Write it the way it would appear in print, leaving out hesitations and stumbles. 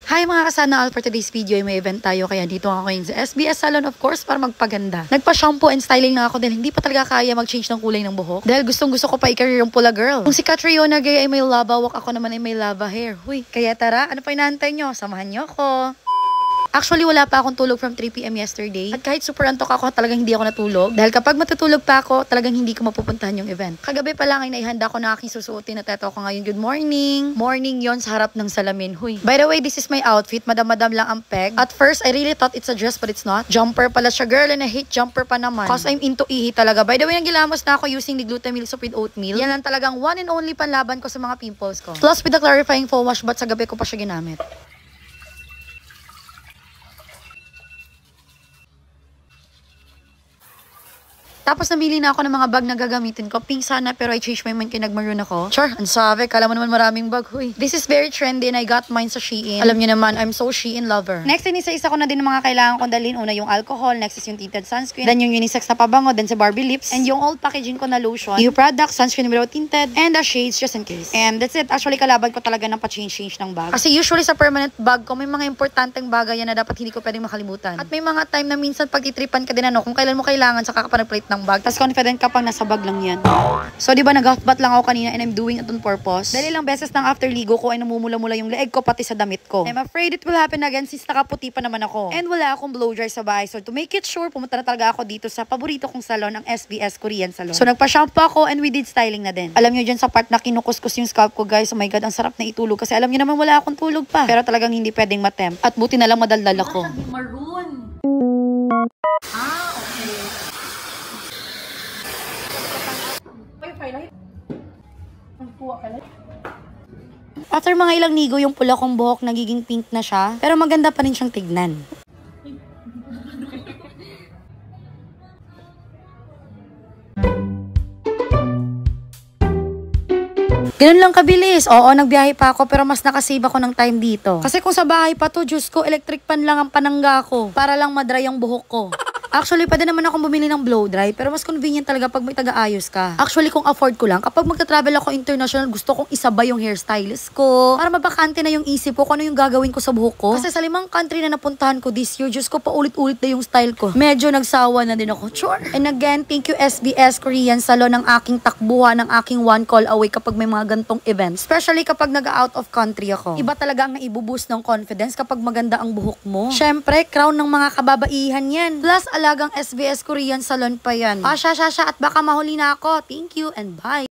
Hi mga kasana all, for today's video ay may event tayo kaya dito ako ngayon sa SBS Salon of course para magpaganda. Nagpa-shampoo and styling na ako dahil hindi pa talaga kaya mag-change ng kulay ng buhok. Dahil gustong gusto ko pa i-career yung pula girl. Kung si Catriona Gay ay may lava walk, ako naman ay may lava hair. Huy, kaya tara, ano pa inaantay nyo? Samahan nyo ako. Actually, wala pa akong tulog from 3 PM yesterday. At kahit super antok ako, talagang hindi ako natulog. Dahil kapag matutulog pa ako, talagang hindi ko mapupuntahan yung event. Kagabi pa lang ay naihanda ko na aking susuotin na teto ko ngayon. Good morning! Morning yon sa harap ng salamin. Huy. By the way, this is my outfit. Madam-madam lang ang peg. At first, I really thought it's a dress but it's not. Jumper pala siya, girl. And I hate jumper pa naman. Cause I'm into ihi talaga. By the way, nagilamos na ako using the glutamil soup with oatmeal. Yan lang talagang one and only panlaban ko sa mga pimples ko. Plus with the clarifying foam wash, but sa gabi ko pa siya ginamit. Tapos namili na ako ng mga bag na gagamitin ko. Pink sana pero I changed my mind kaya nag-maroon ako. Char, ang sabi. Kala mo naman maraming bag. Huy. This is very trendy and I got mine sa Shein. Alam niyo naman, I'm so Shein lover. Next, inisa-isa ko na din ng mga kailangan kong dalhin. Una yung alcohol, next is yung tinted sunscreen, then yung unisex na pabango, then si Barbie lips, and yung old packaging ko na lotion, yung product, sunscreen without tinted, and the shades just in case. And that's it. Actually, kalaban ko talaga ng pa-change ng bag. Kasi usually sa permanent bag ko, may mga importanteng bagay yan na dapat hindi ko pwedeng makalimutan. At may mga time na minsan pagtitripan ka din kung kailan mo kailangan saka ka pa nag-plate ng bag. Tapos confident ka pang nasa bag lang yan. So, di ba nag-half-bath lang ako kanina and I'm doing it on purpose. Dahil ilang beses nang after ligo ko ay namumula-mula yung leeg ko pati sa damit ko. I'm afraid it will happen again since nakaputi pa naman ako. And wala akong blow dry sa bahay. So, to make it sure, pumunta na talaga ako dito sa paborito kong salon, ang SBS Korean Salon. So, nagpa-shampoo ako and we did styling na din. Alam nyo dyan sa part na kinukuskus yung scalp ko, guys. Oh my God, ang sarap na itulog. Kasi alam nyo naman wala akong tulog pa. Pero talagang hindi pwedeng matempt. At buti na lang madaldal ako. Maroon. Okay. After mga ilang ligo, yung pula kong buhok nagiging pink na siya. Pero maganda pa rin siyang tignan. Ganun lang kabilis. Oo, nagbiyahe pa ako pero mas nakasave ako ng time dito. Kasi kung sa bahay pa to, Diyos ko, electric pan lang ang panangga ko para lang madry ang buhok ko. Actually, pwede naman akong bumili ng blow dry, pero mas convenient talaga pag may taga-ayos ka. Actually, kung afford ko lang, kapag magta-travel ako international, gusto kong isabay yung hairstylist ko para mabakante na yung isip ko kung ano yung gagawin ko sa buhok ko. Kasi sa 5 country na napuntahan ko this year, Diyos ko, paulit-ulit na yung style ko. Medyo nagsawa na din ako. Sure. And again, thank you SBS Korean Salon ng aking takbuhan, ng aking one call away kapag may mga gantong events. Especially kapag nag-out of country ako. Iba talaga ang naibuboost ng confidence kapag maganda ang buhok mo. Syempre, crown ng mga kababaihan yan. Plus, alagang SBS Korean Salon pa yan. At baka mahuli na ako. Thank you and bye!